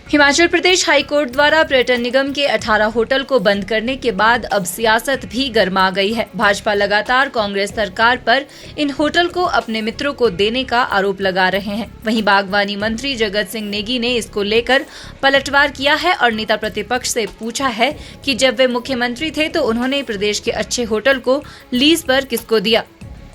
Himachal Pradesh high court द्वारा पर्यटन निगम के 18 होटल को बंद करने के बाद अब सियासत भी गर्मा गई है। भाजपा लगातार कांग्रेस सरकार पर इन होटल को अपने मित्रों को देने का आरोप लगा रहे हैं। वहीं बागवानी मंत्री जगत सिंह नेगी ने इसको लेकर पलटवार किया है और नेता प्रतिपक्ष से पूछा है कि जब वे मुख्यमंत्री थे तो उन्होंने प्रदेश के अच्छे होटल को लीज पर किसको दिया।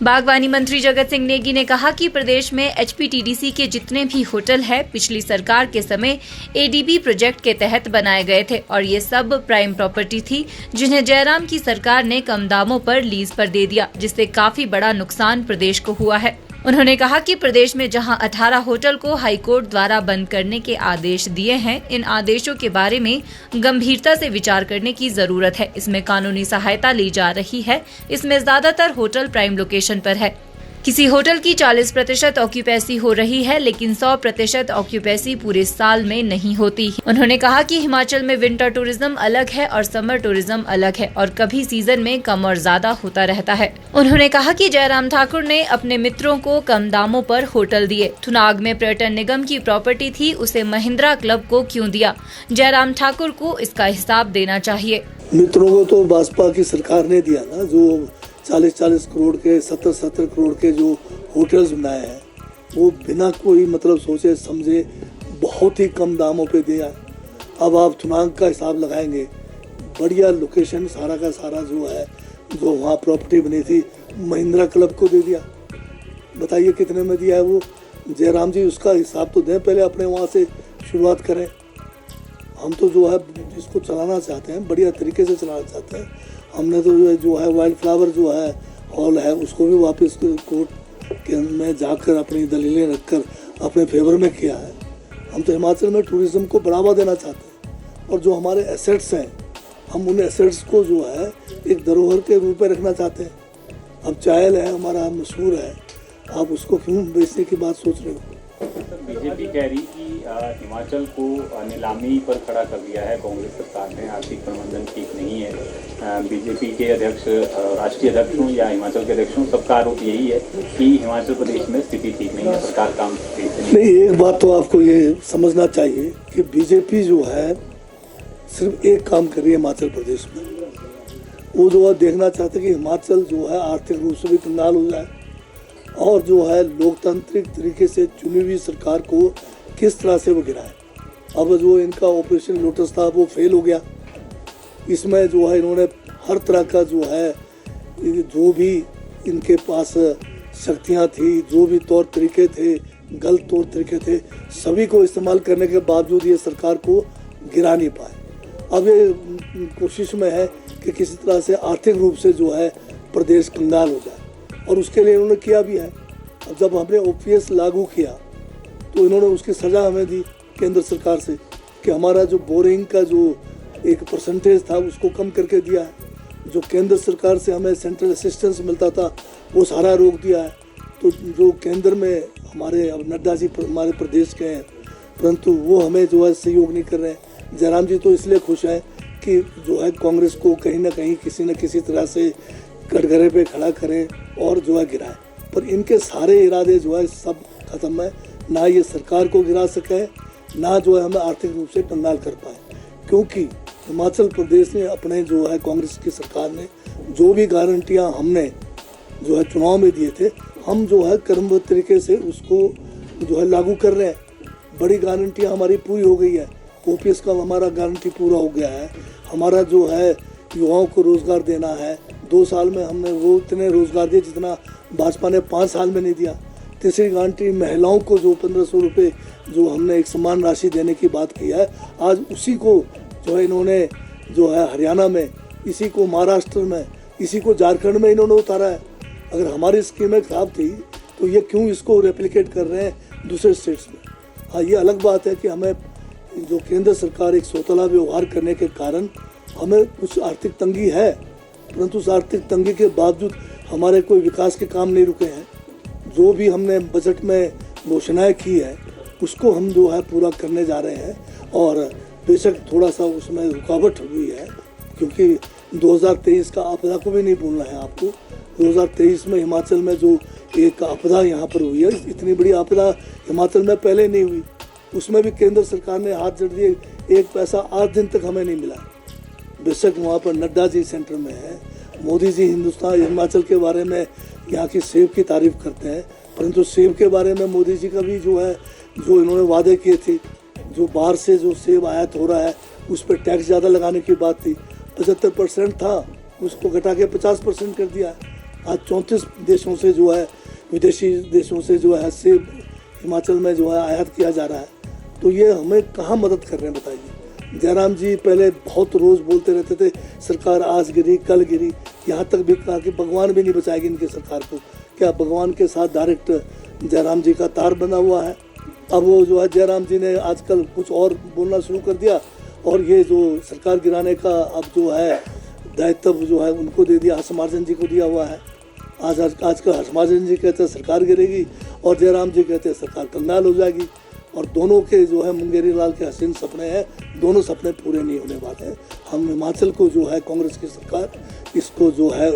बागवानी मंत्री जगत सिंह नेगी ने कहा कि प्रदेश में एचपीटीडीसी के जितने भी होटल हैं पिछली सरकार के समय एडीबी प्रोजेक्ट के तहत बनाए गए थे और ये सब प्राइम प्रॉपर्टी थी जिन्हें जयराम की सरकार ने कम दामों पर लीज पर दे दिया, जिससे काफी बड़ा नुकसान प्रदेश को हुआ है। उन्होंने कहा कि प्रदेश में जहां 18 होटल को हाईकोर्ट द्वारा बंद करने के आदेश दिए हैं, इन आदेशों के बारे में गंभीरता से विचार करने की जरूरत है। इसमें कानूनी सहायता ली जा रही है। इसमें ज्यादातर होटल प्राइम लोकेशन पर है। किसी होटल की 40% ऑक्यूपेंसी हो रही है, लेकिन 100% ऑक्यूपेंसी पूरे साल में नहीं होती। उन्होंने कहा कि हिमाचल में विंटर टूरिज्म अलग है और समर टूरिज्म अलग है और कभी सीजन में कम और ज्यादा होता रहता है। उन्होंने कहा कि जयराम ठाकुर ने अपने मित्रों को कम दामों पर होटल दिए। थुनाग में पर्यटन निगम की प्रॉपर्टी थी, उसे महिंद्रा क्लब को क्यों दिया? जयराम ठाकुर को इसका हिसाब देना चाहिए। मित्रों को तो भाजपा की सरकार ने दिया ना, जो 40-40 करोड़ के 70-70 करोड़ के जो होटल्स बनाए हैं वो बिना कोई मतलब सोचे समझे बहुत ही कम दामों पे दिया। अब आप थुनाग का हिसाब लगाएंगे, बढ़िया लोकेशन सारा का सारा जो है, जो वहाँ प्रॉपर्टी बनी थी महिंद्रा क्लब को दे दिया। बताइए कितने में दिया है वो? जयराम जी उसका हिसाब तो दें, पहले अपने वहाँ से शुरुआत करें। हम तो जो है इसको चलाना चाहते हैं, बढ़िया तरीके से चलाना चाहते हैं। हमने तो जो है वाइल्ड फ्लावर जो है हॉल है उसको भी वापस कोर्ट के में जाकर अपनी दलीलें रखकर अपने फेवर में किया है। हम तो हिमाचल में टूरिज्म को बढ़ावा देना चाहते हैं और जो हमारे एसेट्स हैं हम उन एसेट्स को जो है एक धरोहर के रूप में रखना चाहते हैं। अब चायल है हमारा मशहूर है, आप उसको क्यों बेचने की बात सोच रहे हो? बीजेपी कह रही कि हिमाचल को नीलामी पर खड़ा कर दिया है कांग्रेस सरकार ने, आर्थिक प्रबंधन ठीक नहीं है। बीजेपी के अध्यक्ष, राष्ट्रीय अध्यक्षों या हिमाचल के अध्यक्षों, सबका आरोप यही है कि हिमाचल प्रदेश में स्थिति ठीक नहीं है, सरकार काम नहीं। एक बात तो आपको ये समझना चाहिए कि बीजेपी जो है सिर्फ एक काम कर रही है हिमाचल प्रदेश में। वो जो है देखना चाहते कि हिमाचल जो है आर्थिक रूप से भी कंगाल हो जाए और जो है लोकतांत्रिक तरीके से चुनी हुई सरकार को किस तरह से वो गिराए। अब जो इनका ऑपरेशन लोटस था वो फेल हो गया। इसमें जो है इन्होंने हर तरह का जो है, जो भी इनके पास शक्तियां थी, जो भी तौर तरीके थे, गलत तौर तरीके थे, सभी को इस्तेमाल करने के बावजूद ये सरकार को गिरा नहीं पाए। अब ये कोशिश में है कि किसी तरह से आर्थिक रूप से जो है प्रदेश कंगाल हो जाए और उसके लिए इन्होंने किया भी है। अब जब हमने ओपीएस लागू किया तो इन्होंने उसकी सज़ा हमें दी केंद्र सरकार से कि हमारा जो बोरिंग का जो एक परसेंटेज था उसको कम करके दिया है। जो केंद्र सरकार से हमें सेंट्रल असिस्टेंस मिलता था वो सारा रोक दिया है। तो जो केंद्र में हमारे अब नड्डा जी हमारे प्रदेश के हैं, परंतु वो हमें जो है सहयोग नहीं कर रहे हैं। जयराम जी तो इसलिए खुश हैं कि जो है कांग्रेस को कहीं ना कहीं किसी न किसी तरह से कटघरे पे खड़ा करें और जो है गिराए, पर इनके सारे इरादे जो है सब खत्म है। ना ये सरकार को गिरा सके, ना जो है हमें आर्थिक रूप से कंगाल कर पाए, क्योंकि हिमाचल प्रदेश ने अपने जो है कांग्रेस की सरकार ने जो भी गारंटियां हमने जो है चुनाव में दिए थे, हम जो है क्रमबद्ध तरीके से उसको जो है लागू कर रहे हैं। बड़ी गारंटियां हमारी पूरी हो गई है। ओपीएस का हमारा गारंटी पूरा हो गया है। हमारा जो है युवाओं को रोजगार देना है। 2 साल में हमने वो इतने रोजगार दिए जितना भाजपा ने 5 साल में नहीं दिया। तीसरी गारंटी महिलाओं को जो 1500 रुपये जो हमने एक समान राशि देने की बात की है, आज उसी को जो है इन्होंने जो है हरियाणा में, इसी को महाराष्ट्र में, इसी को झारखंड में इन्होंने उतारा है। अगर हमारी स्कीमें खराब थी तो ये क्यों इसको रेप्लिकेट कर रहे हैं दूसरे स्टेट्स में? हाँ, ये अलग बात है कि हमें जो केंद्र सरकार एक सौतला व्यवहार करने के कारण हमें कुछ आर्थिक तंगी है, परंतु उस आर्थिक तंगी के बावजूद हमारे कोई विकास के काम नहीं रुके हैं। जो भी हमने बजट में घोषणाएं की है उसको हम जो है पूरा करने जा रहे हैं और बेशक थोड़ा सा उसमें रुकावट हुई है, क्योंकि 2023 का आपदा को भी नहीं भूलना है आपको। 2023 में हिमाचल में जो एक आपदा यहाँ पर हुई है, इतनी बड़ी आपदा हिमाचल में पहले नहीं हुई। उसमें भी केंद्र सरकार ने हाथ जोड़ दिए, एक पैसा आज दिन तक हमें नहीं मिला। बेशक वहाँ पर नड्डा जी सेंटर में है, मोदी जी हिमाचल के बारे में यहाँ की सेब की तारीफ करते हैं, परंतु सेब के बारे में मोदी जी का भी जो है, जो इन्होंने वादे किए थे, जो बाहर से जो सेब आयात हो रहा है उस पर टैक्स ज़्यादा लगाने की बात थी, 75% था, उसको घटा के 50% कर दिया। आज 34 देशों से जो है, विदेशी देशों से जो है सेब हिमाचल में जो है आयात किया जा रहा है। तो ये हमें कहाँ मदद कर रहे हैं बताइए। जयराम जी पहले बहुत रोज़ बोलते रहते थे सरकार आज गिरी कल गिरी, यहाँ तक भी कहा कि भगवान भी नहीं बचाएगी इनकी सरकार को। क्या भगवान के साथ डायरेक्ट जयराम जी का तार बना हुआ है? अब वो जो है जयराम जी ने आजकल कुछ और बोलना शुरू कर दिया और ये जो सरकार गिराने का अब जो है दायित्व जो है उनको दे दिया, हर्षवर्धन जी को दिया हुआ है। आजकल हर्षवर्धन जी कहते हैं सरकार गिरेगी और जयराम जी कहते हैं सरकार कंगाल हो जाएगी, और दोनों के जो है मुंगेरी लाल के हसीन सपने हैं, दोनों सपने पूरे नहीं होने वाले हैं। हम हिमाचल को जो है कांग्रेस की सरकार, इसको जो है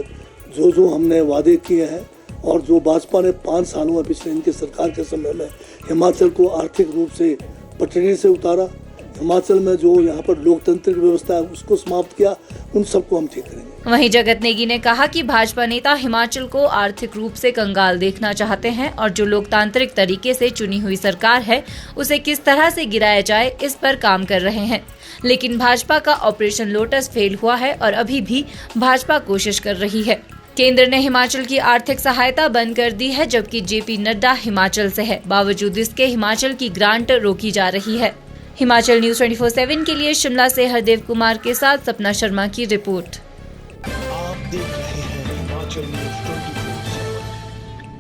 जो हमने वादे किए हैं और जो भाजपा ने 5 सालों में पिछले इनके सरकार के समय में हिमाचल को आर्थिक रूप से पटरी से उतारा, हिमाचल में जो यहाँ पर लोकतांत्रिक व्यवस्था है उसको समाप्त किया, उन सबको हम ठीक करेंगे। वहीं जगत नेगी ने कहा कि भाजपा नेता हिमाचल को आर्थिक रूप से कंगाल देखना चाहते हैं और जो लोकतांत्रिक तरीके से चुनी हुई सरकार है उसे किस तरह से गिराया जाए इस पर काम कर रहे हैं। लेकिन भाजपा का ऑपरेशन लोटस फेल हुआ है और अभी भी भाजपा कोशिश कर रही है। केंद्र ने हिमाचल की आर्थिक सहायता बंद कर दी है, जबकि जेपी नड्डा हिमाचल से है। बावजूद इसके हिमाचल की ग्रांट रोकी जा रही है। हिमाचल न्यूज़ 24/7 के लिए शिमला से हरदेव कुमार के साथ सपना शर्मा की रिपोर्ट। आप देख रहे हैं हिमाचल न्यूज़।